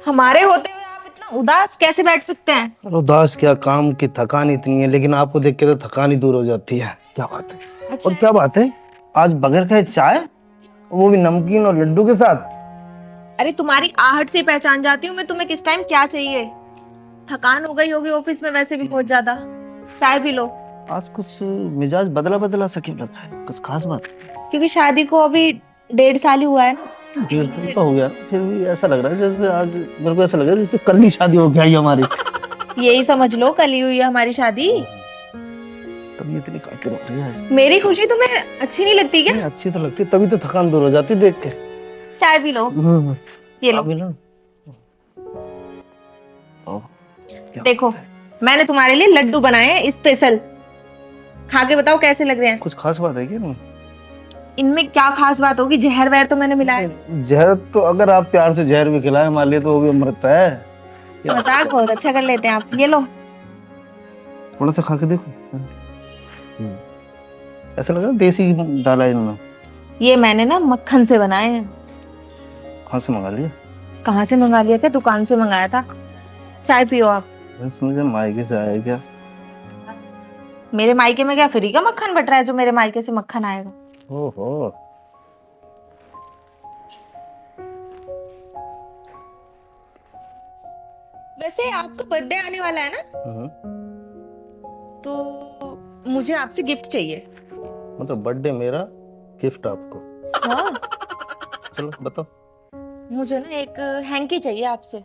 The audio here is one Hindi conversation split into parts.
हमारे होते हुए आप इतना उदास कैसे बैठ सकते हैं? और उदास क्या, काम की थकान इतनी है, लेकिन आपको देख के तो थकान ही दूर हो जाती है। क्या बात है। अच्छा और क्या बात है, आज बगैर खाए चाय, वो भी नमकीन और लड्डू के साथ। अरे तुम्हारी आहट से पहचान जाती हूँ मैं तुम्हें किस टाइम क्या चाहिए। थकान हो गई होगी ऑफिस में वैसे भी बहुत ज्यादा। चाय पी लो। आज कुछ मिजाज बदला बदला सा क्यों लग रहा है, कुछ खास बात? क्योंकि शादी को अभी 1.5 साल ही हुआ है ना। 1.5 साल तो हो गया, फिर भी ऐसा लग रहा है जैसे आज मेरे को ऐसा लग रहा है जैसे कल ही शादी हो गई हमारी। यही समझ लो कल ही हुई है हमारी शादी। तभी इतनी खातिर हो रही है आज। मेरी खुशी तुम्हें अच्छी नहीं लगती क्या? नहीं, अच्छी तो लगती, तभी तो थकान दूर हो जाती देख के। चाय पी लो। ये लो। अभी ना देखो मैंने तुम्हारे लिए लड्डू बनाए हैं स्पेशल। खा के बताओ कैसे लग रहे हैं। कुछ खास बात है क्या? इनमें क्या खास बात होगी, जहर वहर तो मैंने मिलाया। जहर तो अगर आप प्यार से जहर भी खिलाए मान लिए तो वो भी अमृत है। मजाक बहुत अच्छा कर लेते हैं आप। ये लो। थोड़ा सा खा के देखो। ऐसा लग रहा है देसी डाला है इन्होंने। ये मैंने ना मक्खन से बनाए हैं। कहाँ से मंगा लिया? कहाँ से मंगा लिया? क्या दुकान से मंगाया था। चाय पियो आप। मैं समझा मायके से आया है क्या? मेरे मायके में क्या फ्री का मक्खन बट रहा है जो मेरे मायके से मक्खन आएगा। ओहो। वैसे आपका बर्थडे आने वाला है ना, तो मुझे आपसे गिफ्ट चाहिए। मतलब बर्थडे मेरा, गिफ्ट आपको? हाँ। चलो बताओ। मुझे ना एक हैंकी चाहिए आपसे।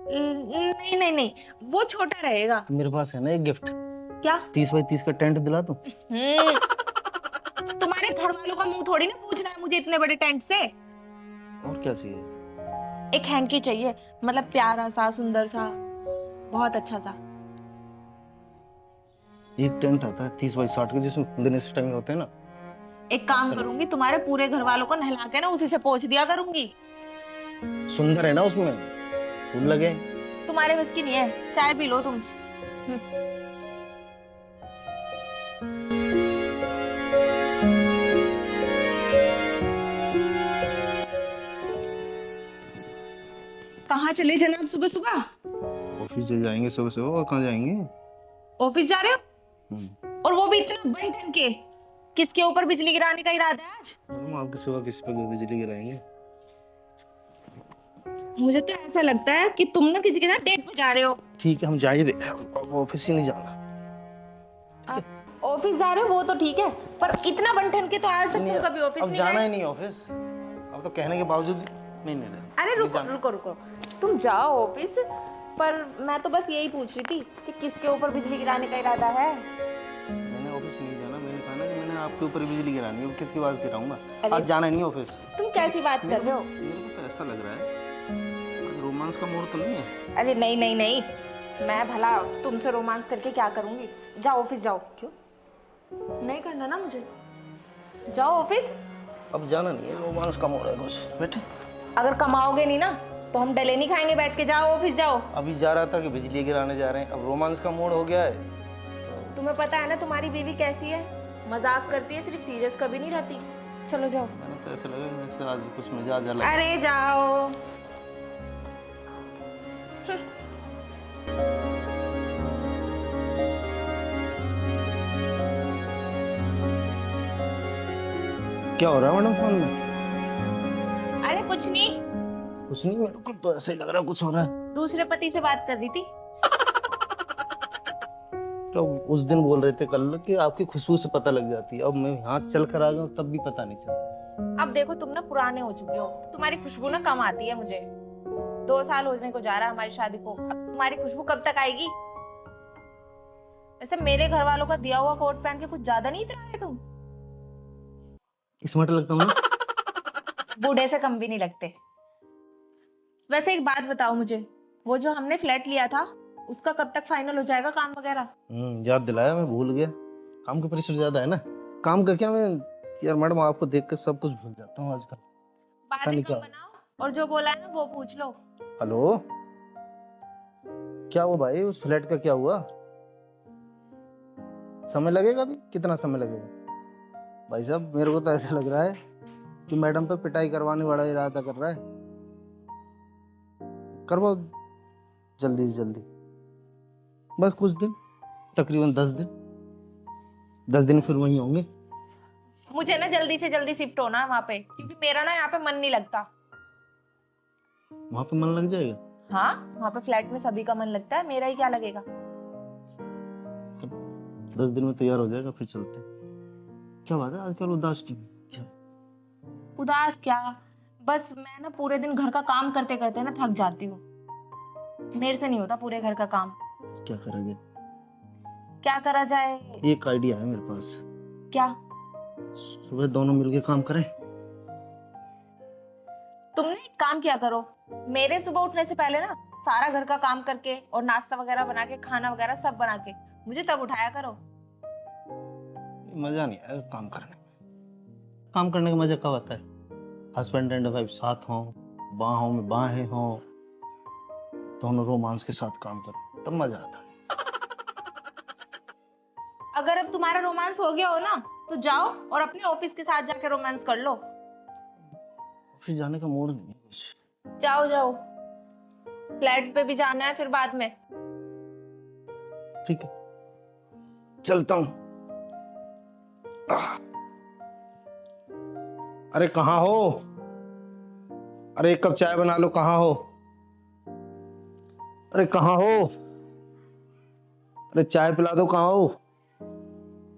नहीं नहीं नहीं, वो छोटा रहेगा। मेरे पास है ना एक गिफ्ट। क्या? 30 बाई 30 का टेंट दिला दूं? तुम्हारे घर वालों का मुंह थोड़ी ना पूछना है मुझे इतने बड़े टेंट से। और क्या चाहिए? एक हैंकी चाहिए, मतलब प्यारा सा सुंदर सा, बहुत अच्छा सा। एक टेंट आता है 30 बाई 60 का जिसमें दिन इस टाइम होते हैं ना। एक काम करूंगी, तुम्हारे पूरे घर वालों को नहला के ना उसी से पोंछ दिया करूंगी। सुंदर है ना उसमें, फूल लगे। तुम्हारे बस की नहीं है। चाय पी लो तुम। कहाँ चले जनाब सुबह सुबह? ऑफिस से जाएंगे सुबह सुबह, और कहाँ जाएंगे? ऑफिस जा रहे हो? और वो भी इतना बन ठन के। किसके ऊपर बिजली गिराने का इरादा है आज? हम आपके सिवा किस पे बिजली गिराएंगे? मुझे तो ऐसा लगता है कि तुम ना किसी के साथ डेट पे जा रहे हो। ठीक है, हम जा ही रहे हैं, अब ऑफिस ही नहीं जाना। ऑफिस जा रहे हो वो तो ठीक है, पर इतना बन ठन के तो आज तक तुम कभी ऑफिस अब नहीं जाना गए। ही नहीं ऑफिस, अब तो कहने के बावजूद नहीं नहीं। अरे रुको रुको रुको, तुम जाओ ऑफिस, पर मैं तो बस यही पूछ रही थी कि किसके ऊपर बिजली गिराने का इरादा है। मैंने ऑफिस नहीं जाना, मैंने कहा ना कि मैंने आपके ऊपर बिजली गिरानी है, किसकी बात गिराऊंगा? अरे आज जाना नहीं ऑफिस। तुम कैसी बात कर रहे हो? मेरे को तो ऐसा लग रहा है आज रोमांस का मूड तो नहीं है। अरे नहीं नहीं नहीं, मैं भला तुमसे रोमांस करके क्या करूंगी। जाओ ऑफिस जाओ। क्यों नहीं करना ना मुझे? जाओ ऑफिस। अब जाना नहीं है, रोमांस का मूड है कुछ। बैठे। अगर कमाओगे नहीं ना तो हम डले नहीं खाएंगे बैठ के। जाओ ऑफिस जाओ। अभी जा रहा था कि बिजली गिराने जा रहे हैं, अब रोमांस का मूड हो गया है। तुम्हें पता है ना तुम्हारी बीवी कैसी है, मजाक करती है सिर्फ, सीरियस कभी नहीं रहती। चलो जाओ। मैंने तो ऐसा लगा कि जैसे आज कुछ मिजाज अलग। अरे जाओ। क्या हो रहा है मैडम फोन में? अरे कुछ नहीं, कुछ नहीं, मेरे को तो ऐसा ही लग रहा है कुछ हो रहा है। दूसरे पति से बात कर रही थी। तो उस दिन बोल रहे थे कल कि आपकी खुशबू से पता लग जाती है, अब मैं यहाँ चल कर आ गया तब भी पता नहीं चला। अब देखो तुम ना पुराने हो चुके हो, तो तुम्हारी खुशबू ना कम आती है मुझे। 2 साल होने को जा रहा है हमारी शादी को, अब तुम्हारी खुशबू कब तक आएगी? वैसे मेरे घर वालों का दिया हुआ कोट पहन के कुछ ज्यादा नहीं इतरा रहे तुम? स्मार्ट लगता हूँ ना? बूढ़े से कम भी नहीं लगते। वैसे एक बात बताओ मुझे, वो जो हमने फ्लैट लिया था उसका कब तक फाइनल हो जाएगा काम वगैरह? याद दिलाया, मैं भूल गया। काम का प्रेशर ज्यादा है ना, काम का क्या, मैं यार मैडम आपको देख कर सब कुछ भूल जाता हूँ आजकल। बातें कम बनाओ और जो बोला है ना वो पूछ लो। हेलो, क्या हुआ भाई, उस फ्लैट का क्या हुआ? समय लगेगा अभी? कितना समय लगेगा? भाई साहब मेरे को तो ऐसा लग रहा है कि मैडम पे पिटाई करवाने वाला इरादा कर रहा है। करवाओ जल्दी से जल्दी, बस कुछ दिन, तकरीबन 10 दिन फिर वहीं होंगे। मुझे ना जल्दी से जल्दी शिफ्ट होना है वहां पे, क्योंकि मेरा ना यहाँ पे मन नहीं लगता। वहां पे मन लग जाएगा? हाँ, वहां पे फ्लैट में सभी का मन लगता है, मेरा ही क्या लगेगा। 10 दिन में तैयार हो जाएगा, फिर चलते हैं। क्या बात है आजकल उदास क्यों? क्या? उदास क्या, बस मैं ना पूरे दिन घर का काम करते करते ना थक जाती हूँ। मेरे से नहीं होता पूरे घर का काम। क्या करा जाए? क्या करा जाए? एक आइडिया है मेरे पास। क्या? सुबह दोनों मिलके काम करें। तुम ना एक काम किया करो, मेरे सुबह उठने से पहले ना सारा घर का काम करके और नाश्ता वगैरह बना के, खाना वगैरह सब बना के मुझे तब उठाया करो। मजा नहीं आएगा काम करने में। काम करने का मजा कब आता है? हस्बैंड एंड वाइफ साथ हों, बाहों में बाहें हों, दोनों रोमांस के साथ काम करें, तब मजा आता है। अगर अब तुम्हारा रोमांस हो गया हो ना, तो जाओ और अपने ऑफिस के साथ जाके रोमांस कर लो। फिर जाने का मूड नहीं है कुछ। जाओ जाओ, फ्लैट पे भी जाना है फिर बाद में। ठीक है, चलता हूँ। अरे कहाँ हो? अरे एक कप चाय बना लो, कहाँ हो? अरे कहाँ हो? अरे चाय पिला दो, कहाँ हो?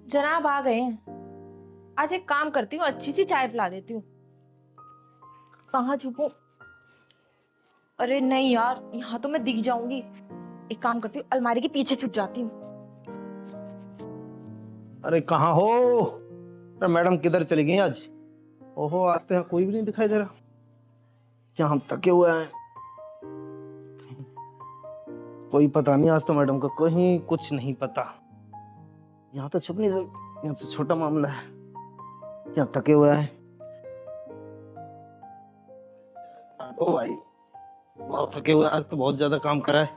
जनाब आ गए हैं। आज एक काम करती हूँ, अच्छी सी चाय पिला देती हूँ। कहाँ छुपूं? अरे नहीं यार, यहाँ तो मैं दिख जाऊंगी। एक काम करती हूँ, अलमारी के पीछे छुप जाती हूँ। अरे कहाँ हो? अरे मैडम किधर चली गई आज? ओहो, आज तो यहाँ कोई भी नहीं दिखाई दे रहा। क्या हम थके हुए हैं? कोई पता नहीं, आज तो मैडम का कहीं कुछ नहीं पता। यहाँ तो छुप नहीं सकती, यहाँ तो छोटा मामला है। यहाँ थके हुए हैं। ओ भाई, बहुत थके हुए हैं, आज तो बहुत ज्यादा काम करा है।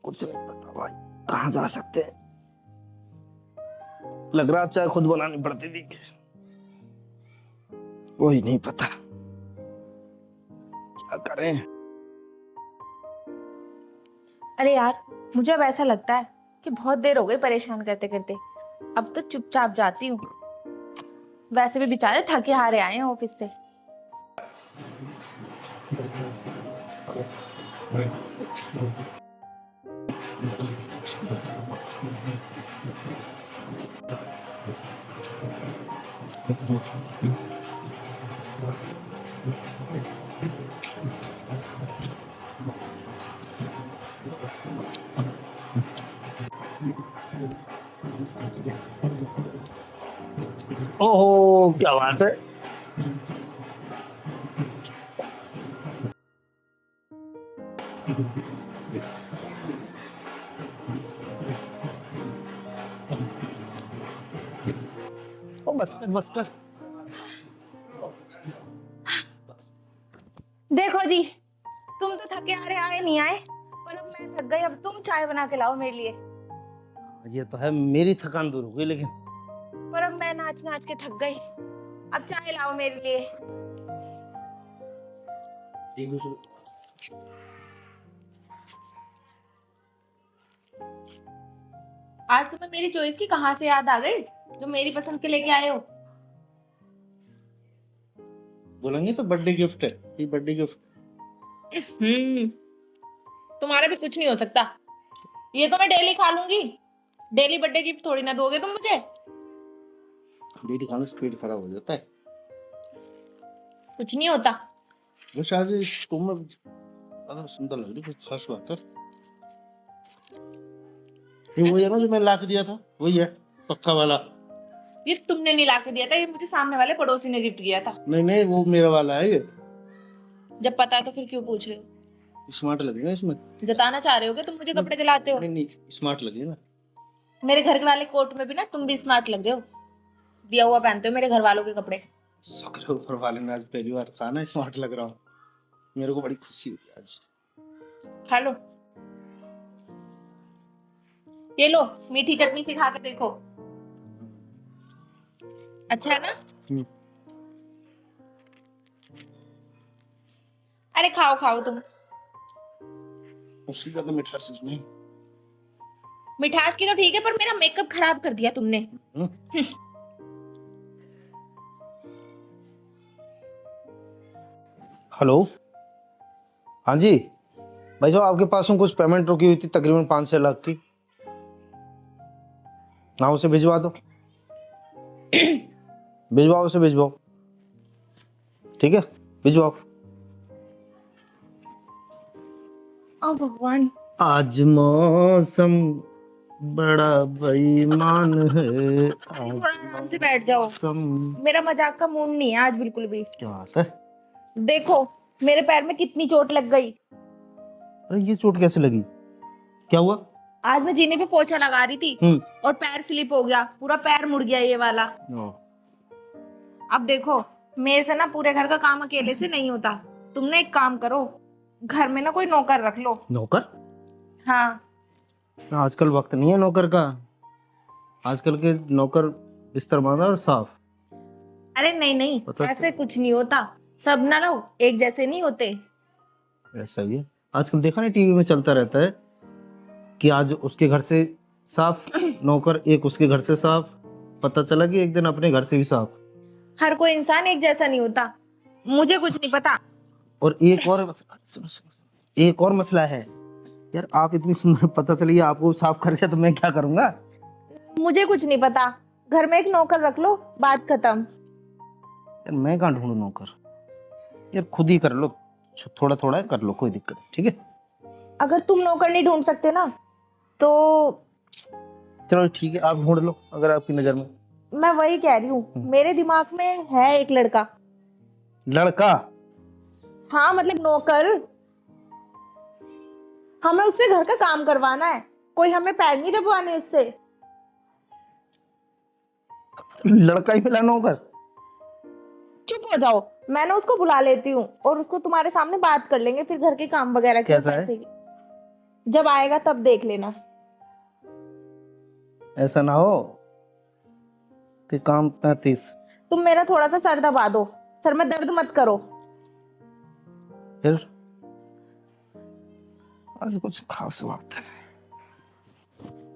कुछ नहीं पता भाई, कहाँ जा सकते हैं। लग रहा चाय खुद बनानी पड़ती थी, वही नहीं पता क्या करें। अरे यार, मुझे अब ऐसा लगता है कि बहुत देर हो गई परेशान करते करते। अब तो चुपचाप जाती हूँ। वैसे भी बेचारे थके हारे आए हैं ऑफिस से। ओहो, क्या बात है। ओ बस कर, बस कर। देखो जी, तुम तो थके हारे आए नहीं आए, पर अब मैं थक गई। अब तुम चाय बना के लाओ मेरे लिए। ये तो है, मेरी थकान दूर हो गई, लेकिन पर अब मैं नाच नाच के थक गई। अब चाय लाओ मेरे लिए। आज तुम्हें मेरी चॉइस की कहाँ से याद आ गई, जो मेरी पसंद के लेके आए हो? बोलेंगे तो बर्थडे गिफ्ट है, ये बर्थडे गिफ्ट। तुम्हारा भी कुछ नहीं हो सकता। ये तो मैं डेली खा लूंगी। डेली बर्थडे गिफ्ट थोड़ी ना दोगे तुम मुझे। डेली खाने से पेट खराब हो जाता है। कुछ नहीं होता। वैसे आज इस रूम में ज्यादा सुंदर लग रही है, कुछ खास बात है। ये वही है ना जो मैं ला के दिया था, वही है पक्का वाला। ये तुमने नहीं लाके दिया था, ये मुझे सामने वाले पड़ोसी ने गिफ्ट किया था। नहीं नहीं, वो मेरा वाला है ये। जब पता है तो फिर क्यों पूछ रहे हो? स्मार्ट लगेगा इसमें। जताना चाह रहे हो कि तुम मुझे कपड़े दिलाते हो? नहीं नहीं, स्मार्ट लगेगा ना। मेरे घर वाले कोट में भी ना तुम भी स्मार्ट लग रहे हो। दिया हुआ पहनते हो मेरे घर वालों के कपड़े। शुक्र है ऊपर वाले ने आज पहली बार कहा ना स्मार्ट लग रहा हूँ। मेरे को बड़ी खुशी हुई आज। खा लो। ये लो, मीठी चटनी से खा के देखो। अच्छा है ना? अरे खाओ खाओ तुम। उससे ज्यादा मिठास इसमें। मिठास की तो ठीक है, पर मेरा मेकअप खराब कर दिया तुमने। हेलो, हाँ जी भाई साहब, आपके पास में कुछ पेमेंट रुकी हुई थी तकरीबन 5-6 लाख की। हाँ, उसे भिजवा दो। भिजवाओ, उसे भिजवाओ। ठीक है, भिजवाओ। ओ भगवान, आज मौसम बड़ा बेईमान है। आज थोड़ा आराम से बैठ जाओ। मौसम। मेरा मजाक का मूड नहीं है आज बिल्कुल भी। क्या बात है? देखो मेरे पैर में कितनी चोट लग गई। अरे ये चोट कैसे लगी? क्या हुआ? आज मैं जीने पे पोछा लगा रही थी और पैर स्लिप हो गया, पूरा पैर मुड़ गया ये वाला। अब देखो मेरे से ना पूरे घर का काम अकेले से नहीं होता। तुमने एक काम करो, घर में ना कोई नौकर रख लो। नौकर? हाँ। आजकल वक्त नहीं है नौकर का। आजकल के नौकर बिस्तर बांधा और साफ। अरे नहीं नहीं, ऐसे कुछ नहीं होता। सब ना रहो एक जैसे नहीं होते। ऐसा ही है। आजकल देखा नहीं, टीवी में चलता रहता है कि आज उसके घर से साफ नौकर, एक उसके घर से साफ। पता चला कि एक दिन अपने घर से भी साफ। हर कोई इंसान एक जैसा नहीं होता। मुझे कुछ नहीं पता। और एक और मसला है यार, आप इतनी सुंदर, पता चली आपको साफ कर दिया तो मैं क्या करूंगा? मुझे कुछ नहीं पता। घर में एक नौकर रख लो, बात खत्म। यार मैं कहाँ ढूंढूं नौकर? यार खुद ही कर लो, थोड़ा थोड़ा कर लो, कोई दिक्कत नहीं। ठीक है, अगर तुम नौकर नहीं ढूंढ सकते ना तो चलो ठीक है, आप ढूंढ लो अगर आपकी नजर में। मैं वही कह रही हूँ, मेरे दिमाग में है एक लड़का। लड़का? हाँ मतलब नौकर। हमें उससे घर का काम करवाना है, कोई हमें पैर नहीं दबवाने उससे। लड़का ही मिला नौकर? चुप हो जाओ, मैं ना उसको बुला लेती हूँ और उसको तुम्हारे सामने बात कर लेंगे फिर घर के काम वगैरह के कैसा है? पैसे की। जब आएगा तब देख लेना। ऐसा ना हो कि काम 35। तुम मेरा थोड़ा सा सर दबा दो, सर में दर्द मत करो। फिर आज कुछ खास बात है,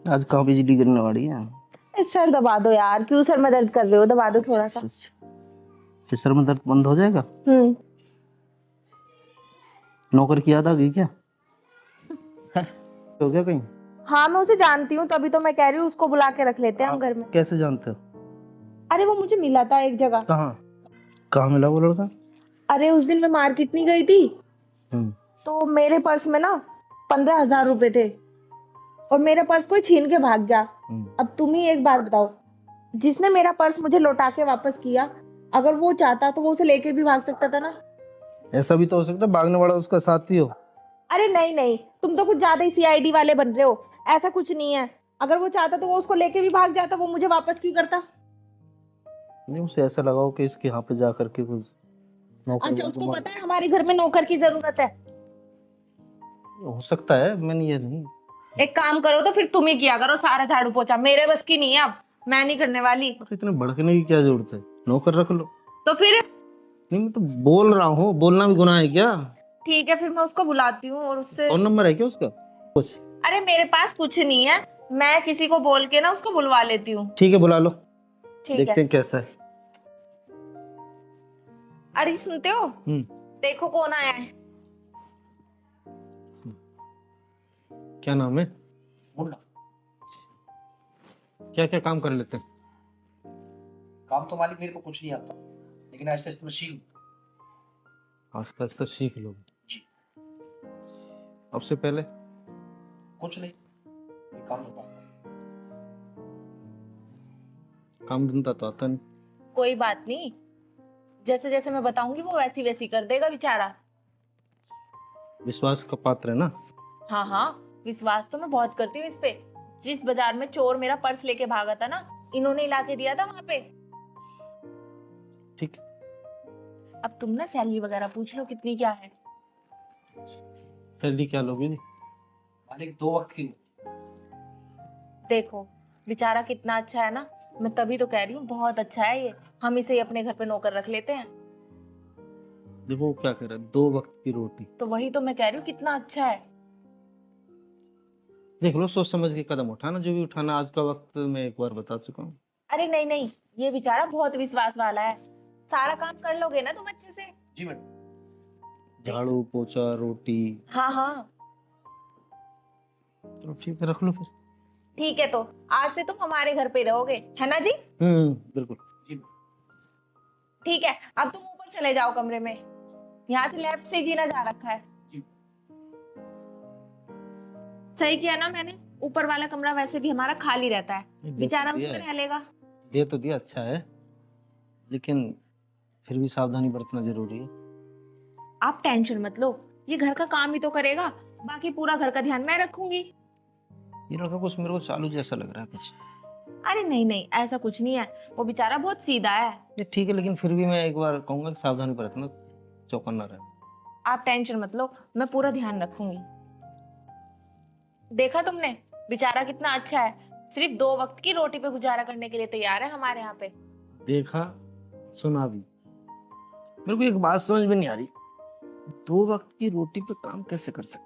आज कहाँ बिजली गिरने वाली है। सर दबा दो यार, क्यों सर में दर्द कर रहे हो? दबा दो थोड़ा सा। फिर सर में दर्द बंद हो जाएगा। नौकर की याद आ गई क्या? हो गया कहीं? हाँ मैं उसे जानती हूँ, तभी तो मैं कह रही हूँ उसको बुला के रख लेते हैं हम घर में। कैसे जानते हो? अरे वो मुझे मिला था एक जगह। कहाँ? कहाँ मिला वो लड़का? अरे उस दिन मैं मार्केट नहीं गई थी तो मेरे पर्स में ना 15,000 रुपए थे और मेरा पर्स कोई छीन के भाग गया। अब तुम ही एक बात बताओ, जिसने मेरा पर्स मुझे लौटा के वापस किया, अगर वो चाहता तो वो उसे लेके भी भाग सकता था ना। ऐसा भी तो हो सकता है भागने वाला उसका साथी हो। अरे नहीं नहीं, तुम तो कुछ ज्यादा ही सीआईडी वाले बन रहे हो। ऐसा कुछ नहीं है, अगर वो चाहता तो वो उसको लेके भी भाग जाता, वो मुझे वापस क्यों करता? नहीं, उसे ऐसा लगा हो कि इसके यहाँ पे जा करके कुछ नौकर। अच्छा उसको पता है हमारे घर में नौकर की जरूरत है। हो सकता है, मैंने ये नहीं। एक काम करो तो फिर तुम ही किया करो सारा झाड़ू पोछा, मेरे बस की नहीं है, अब मैं नहीं करने वाली। इतने भड़कने की क्या जरूरत है, नौकर रख लो। तो फिर नहीं, मैं तो बोल रहा हूँ, बोलना भी गुनाह है क्या? ठीक है, फिर मैं उसको बुलाती हूँ और उससे। फोन नंबर है क्या उसका कुछ? अरे मेरे पास कुछ नहीं है, मैं किसी को बोल के ना उसको बुलवा लेती हूँ। ठीक है, बुला लो। ठीक देखते है। हैं कैसा है। अरे सुनते हो, देखो कौन आया है। क्या नाम है? मुन्ना। क्या क्या काम कर लेते हैं? काम तो मालिक मेरे को कुछ नहीं आता, लेकिन आहिस्ता आहिस्ता मैं सीख लूं। आस्ता आस्ता सीख लो जी। अब से पहले कुछ नहीं, ये काम तो आता है। काम धंधा तो आता नहीं। कोई बात नहीं, जैसे जैसे मैं बताऊंगी वो वैसी वैसी कर देगा बेचारा। विश्वास का पात्र है ना? हाँ हाँ, विश्वास तो मैं बहुत करती हूँ इस पे। जिस बाजार में चोर मेरा पर्स लेके भागा था ना, इन्होंने ला के दिया था वहां पे। ठीक। अब तुम ना सैलरी वगैरह पूछ लो कितनी क्या है। सैलरी क्या लोगे? मालिक 2 वक्त की रोटी। देखो बेचारा कितना अच्छा है ना, मैं तभी तो कह रही हूँ बहुत अच्छा है ये। हम इसे ही अपने घर पे नौकर रख लेते हैं। देखो वो क्या कह रहा है, 2 वक्त की रोटी। तो वही तो मैं कह रही हूँ, कितना अच्छा है। देख लो, सोच समझ के कदम उठाना, जो भी उठाना। आज का वक्त मैं एक बार बता चुका हूँ। अरे नहीं नहीं, ये बेचारा बहुत विश्वास वाला है, सारा काम कर लोगे ना तुम अच्छे से। जी मैडम। झाड़ू पोछा रोटी। हाँ हाँ चलो ठीक है, रख लो फिर। ठीक है, तो आज से तुम हमारे घर पे रहोगे, है ना जी? बिल्कुल। जी ठीक है, अब तुम ऊपर चले जाओ कमरे में, यहाँ से लेफ्ट से जीना जा रखा है। जी। सही किया ना मैंने, ऊपर वाला कमरा वैसे भी हमारा खाली रहता है, बेचारा दिया उसमें है। रह लेगा। दे तो दिया, अच्छा है, लेकिन फिर भी सावधानी बरतना जरूरी है। आप टेंशन मत लो, ये घर का काम ही तो करेगा, बाकी पूरा घर का ध्यान मैं रखूंगी। ये लड़का कुछ मेरे को चालू जैसा लग रहा है कुछ। अरे नहीं नहीं, ऐसा कुछ नहीं है, वो बेचारा बहुत सीधा है। ये ठीक है, लेकिन फिर भी मैं एक बार कहूंगा कि सावधानी बरतना, चौकन्ना रहे। आप टेंशन मत लो, मैं पूरा ध्यान रखूंगी। देखा तुमने, बेचारा कितना अच्छा है, सिर्फ 2 वक्त की रोटी पे गुजारा करने के लिए तैयार है हमारे यहाँ पे। देखा, सुना भी। मेरे को एक बात समझ में नहीं आ रही, 2 वक्त की रोटी पे काम कैसे कर सकता है?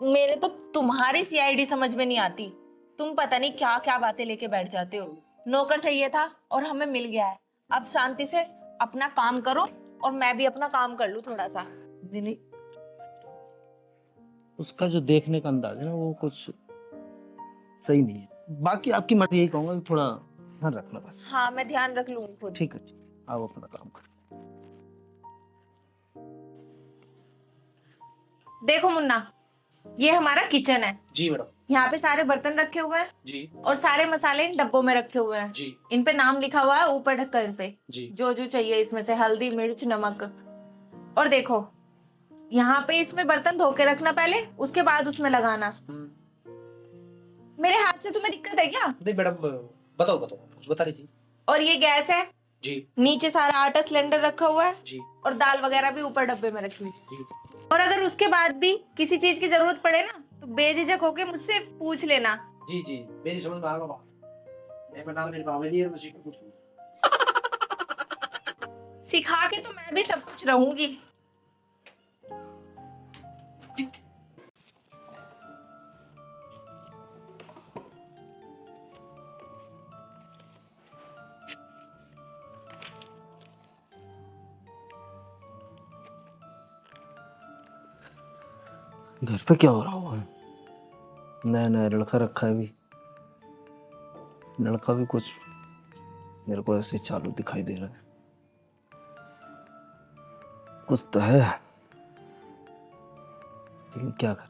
मेरे तो तुम्हारी सीआईडी समझ में नहीं आती, तुम पता नहीं क्या क्या बातें लेके बैठ जाते हो। नौकर चाहिए था और हमें मिल गया है, अब शांति से अपना काम करो और मैं भी अपना काम कर लूं थोड़ा सा। नहीं नहीं, उसका जो देखने का अंदाज है ना, वो कुछ सही नहीं है। बाकी आपकी मर्जी, यही कहूंगा कि थोड़ा ध्यान रखना बस। हाँ, मैं ध्यान रख लूंगी खुद। ठीक है, आप अपना काम करो। देखो मुन्ना, ये हमारा किचन है, जी मैडम। यहाँ पे सारे बर्तन रखे हुए हैं जी और सारे मसाले इन डब्बों में रखे हुए हैं। जी इन पे नाम लिखा हुआ है ऊपर ढक्कन पे, जी जो जो चाहिए इसमें से, हल्दी मिर्च नमक। और देखो, यहाँ पे इसमें बर्तन धो के रखना पहले, उसके बाद उसमें लगाना। मेरे हाथ से तुम्हें दिक्कत है क्या? नहीं मैडम, बताओ बताओ, कुछ बता रही थी। और ये गैस है, जी नीचे सारा आटा सिलेंडर रखा हुआ है जी और दाल वगैरह भी ऊपर डब्बे में रखी हुई। जी और अगर उसके बाद भी किसी चीज की जरूरत पड़े ना, तो बेझिझक होके मुझसे पूछ लेना। जी जी, मेरी समझ में आ गया। एक मिनट, मेरी पावेली है, मैं सीख के पूछूं। सिखा के तो मैं भी सब कुछ रहूंगी। घर पे क्या हो रहा हुआ है? नया नया लड़का रखा है, भी लड़का भी कुछ मेरे को ऐसे चालू दिखाई दे रहा है। कुछ तो है, लेकिन क्या करें,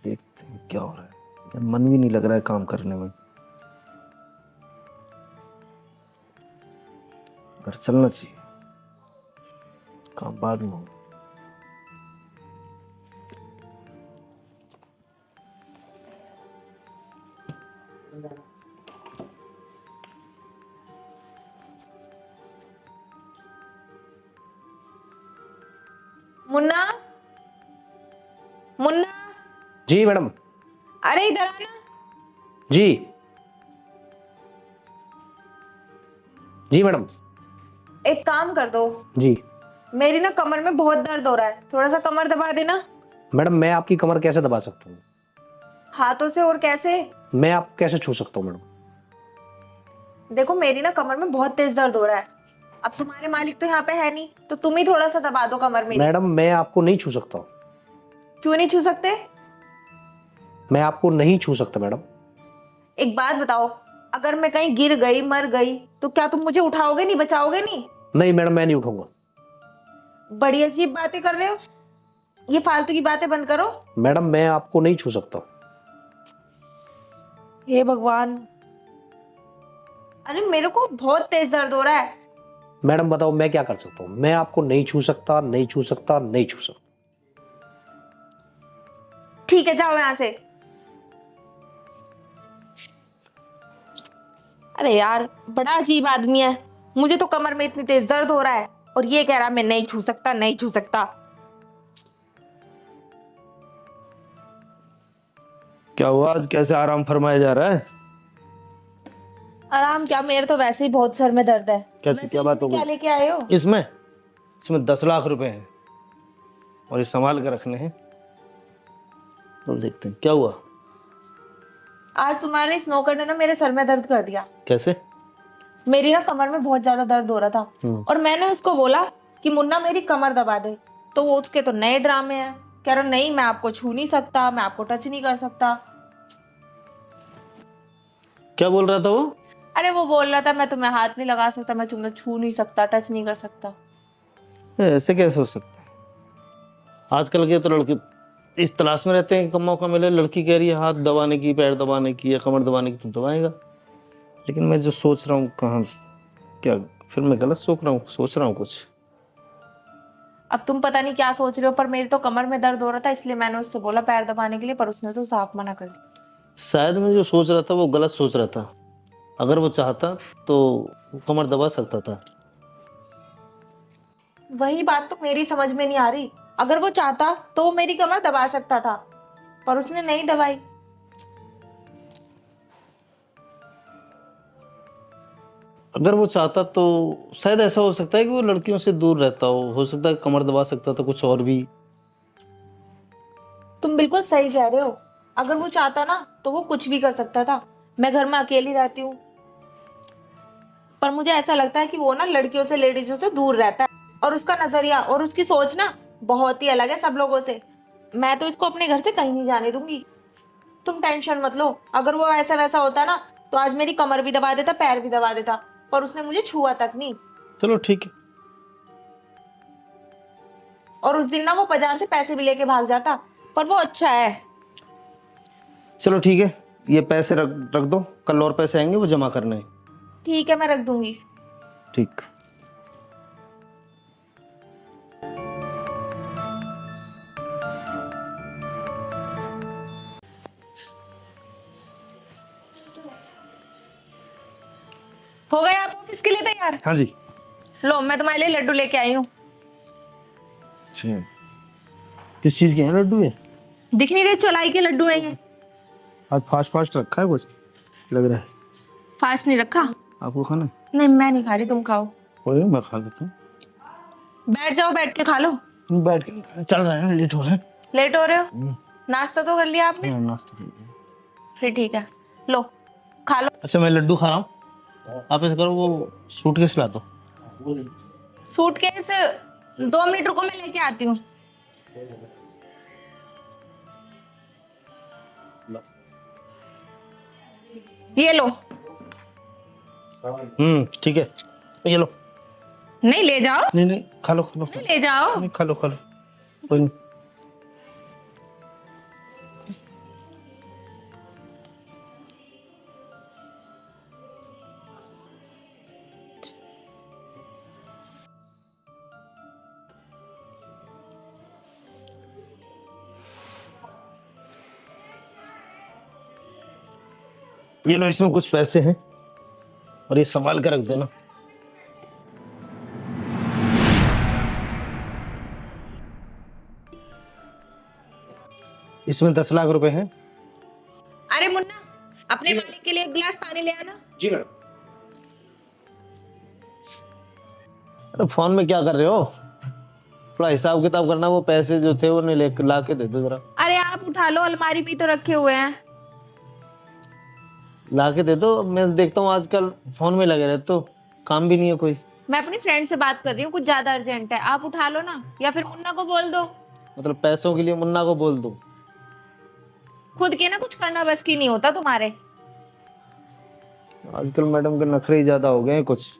देखते हैं क्या हो रहा है। यार मन भी नहीं लग रहा है काम करने में। घर चलना चाहिए, काम बाद में होगा। मुन्ना, मुन्ना, जी मैडम। अरे इधर आना। जी जी मैडम। एक काम कर दो, जी मेरी ना कमर में बहुत दर्द हो रहा है, थोड़ा सा कमर दबा देना। मैडम, मैं आपकी कमर कैसे दबा सकता हूँ? हाथों से। और कैसे? मैं आपको कैसे छू सकता हूँ मैडम? देखो, मेरी ना कमर में बहुत तेज दर्द हो रहा है, अब तुम्हारे मालिक तो यहाँ पे है नहीं, तो तुम ही थोड़ा सा दबा दो कमर मेरी। मैडम, मैं आपको नहीं छू सकता। क्यों नहीं छू सकते? मैं आपको नहीं छू सकता मैडम। एक बात बताओ, अगर मैं कहीं गिर गई मर गई तो क्या तुम मुझे उठाओगे नहीं, बचाओगे नहीं? नहीं मैडम, मैं नहीं उठाऊंगा। बड़ी अजीब बातें कर रहे हो, ये फालतू की बातें बंद करो। मैडम, मैं आपको नहीं छू सकता। हे भगवान, अरे मेरे को बहुत तेज दर्द हो रहा है। मैडम बताओ, मैं क्या कर सकता हूँ? मैं आपको नहीं छू सकता, नहीं छू सकता, नहीं छू सकता। ठीक है, जाओ यहाँ से। अरे यार, बड़ा अजीब आदमी है, मुझे तो कमर में इतनी तेज दर्द हो रहा है और ये कह रहा मैं नहीं छू सकता, नहीं छू सकता। क्या हुआ, आज कैसे आराम फरमाया जा रहा है? आराम क्या, मेरे तो वैसे ही बहुत सर में दर्द है। कैसे, क्या बात हो गई? क्या लेके आए हो? इसमें 10 लाख रुपए हैं। और ये संभाल कर रखने हैं। तो देखते हैं क्या हुआ। आज तुम्हारे इस नौकर ने ना मेरे सर में दर्द कर दिया। कैसे? मेरी ना कमर में बहुत ज्यादा दर्द हो रहा था और मैंने उसको बोला कि मुन्ना मेरी कमर दबा दे, तो वो उसके तो नए ड्रामे हैं। कह रहा नहीं मैं आपको छू नहीं सकता, मैं आपको टच नहीं कर सकता। क्या बोल रहा था वो? अरे वो बोल रहा था मैं तुम्हें हाथ नहीं लगा सकता, मैं तुम्हें छू नहीं सकता, टच नहीं कर सकता। ऐसे कैसे हो सकता है? आजकल के तो लड़के इस तलाश में रहते हैं कि कब मौका मिले, लड़की कह रही है हाथ दबाने की, पैर दबाने की या कमर दबाने की, तो दबाएगा। लेकिन मैं जो सोच रहा हूँ कहाँ, क्या फिर मैं गलत सोच रहा हूँ कुछ। अब तुम पता नहीं क्या सोच रहे हो, पर मेरी तो कमर में दर्द हो रहा था, इसलिए मैंने उससे बोला पैर दबाने के लिए, पर उसने तो साफ मना कर दिया। शायद मैं जो सोच रहा था वो गलत सोच रहा था। अगर वो चाहता तो वो कमर दबा सकता था। वही बात तो मेरी समझ में नहीं आ रही। अगर वो चाहता तो वो मेरी कमर दबा सकता था, पर उसने नहीं दबाई। अगर वो चाहता तो शायद ऐसा हो सकता है कि वो लड़कियों से दूर रहता हो सकता है कमर दबा सकता था, कुछ और भी। तुम बिल्कुल सही कह रहे हो। अगर वो चाहता ना तो वो कुछ भी कर सकता था। मैं घर में अकेली रहती हूँ, पर मुझे ऐसा लगता है कि वो ना लड़कियों से, लेडीजों से दूर रहता है, और उसका नजरिया और उसकी सोच ना बहुत ही अलग है सब लोगों से। मैं तो इसको अपने घर से कहीं नहीं जाने दूंगी। तुम टेंशन मत लो, अगर वो ऐसा वैसा होता ना तो आज मेरी कमर भी दबा देता, पैर भी दबा देता, पर उसने मुझे छुआ तक नहीं। चलो ठीक है। और उस दिन ना वो बाजार से पैसे भी लेके भाग जाता, पर वो अच्छा है। चलो ठीक है, ये पैसे रख दो, कल और पैसे आएंगे वो जमा करने हैं। ठीक है, मैं रख दूंगी। ठीक। हो गए आप ऑफिस के लिए तैयार? हाँ जी। लो मैं तुम्हारे लिए लड्डू लेके आई हूँ। अच्छा, किस चीज के हैं लड्डू ये? दिख नहीं रहे, चौलाई के लड्डू हैं ये। आज फास्ट रखा है कुछ लग रहा है। फास्ट नहीं रखा। आपको खाना है? नहीं मैं नहीं खा रही, तुम खाओ। कोई मैं खा लेता हूँ। बैठ जाओ, बैठ के खा लो। बैठ के चल रहे हैं, लेट हो रहे हैं। लेट हो रहे हो? नाश्ता तो कर लिया आपने? नाश्ता कर लिया। फिर ठीक है, लो खा लो। अच्छा मैं लड्डू खा रहा हूँ, आप ऐसे करो वो सूटकेस ला दो। सूटकेस 2 मिनट रुको, मैं लेके आती हूँ। ये लो। ठीक है, ये लो। नहीं ले जाओ। नहीं खा लो नहीं ले जाओ। नहीं खा लो कोई नहीं। ये लो, इसमें कुछ पैसे हैं और ये संभाल कर रख देना। इसमें 10 लाख रुपए हैं। अरे मुन्ना, अपने मालिक के लिए एक गिलास पानी ले आना। जी मैडम। अरे फोन में क्या कर रहे हो? थोड़ा हिसाब किताब करना, वो पैसे जो थे वो नहीं ला के दे दो जरा। अरे आप उठा लो, अलमारी में तो रखे हुए हैं। ला के दे दो, मैं देखता हूँ आजकल फोन में लगे रहते तो काम भी नहीं है कोई। मैं अपनी फ्रेंड से बात कर रही हूँ, कुछ ज्यादा अर्जेंट है, आप उठा लो ना, या फिर मुन्ना को बोल दो। मतलब पैसों के लिए मुन्ना को बोल दो? खुद के ना कुछ करना बस की नहीं होता तुम्हारे। आजकल मैडम के नखरे ही ज्यादा हो गए हैं कुछ।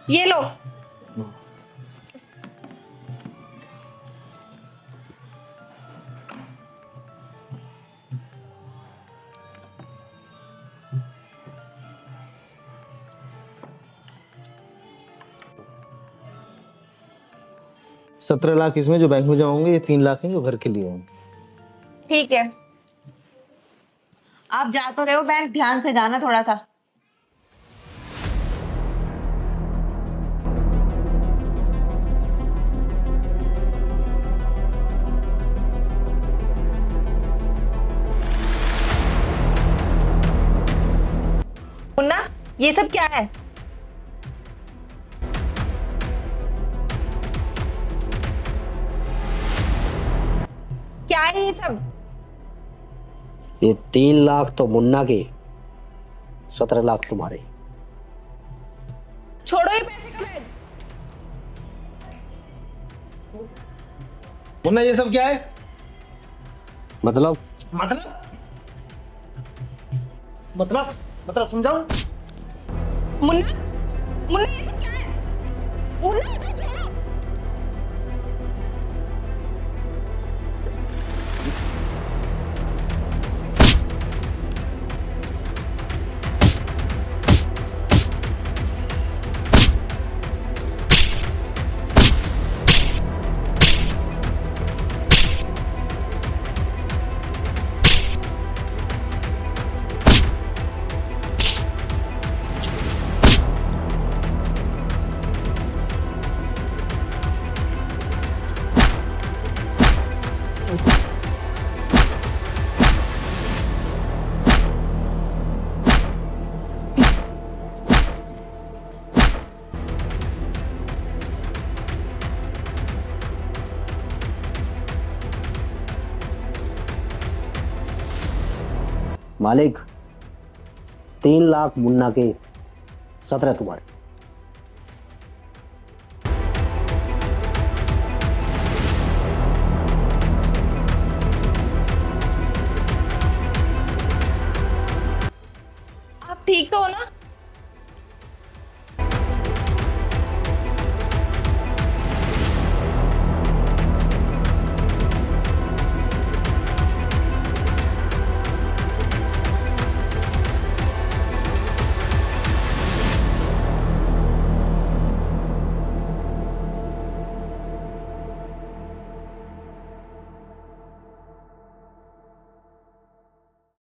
ये लो। ₹17 लाख इसमें जो बैंक में जमा होंगे, ये 3 लाख हैं जो घर के लिए हैं। ठीक है, आप जा तो रहे हो बैंक, ध्यान से जाना थोड़ा सा। ये सब क्या है? क्या है ये सब? ये 3 लाख तो मुन्ना के, 17 लाख तुम्हारे। छोड़ो ये पैसे का बैग। मुन्ना ये सब क्या है? मतलब मतलब मतलब समझाऊं? मुन्ना, मुन्ना ये सब क्या है? मुन्ना ये सब छोड़ो। मालिक, 3 लाख मुन्ना के, 17 तुम्हारे।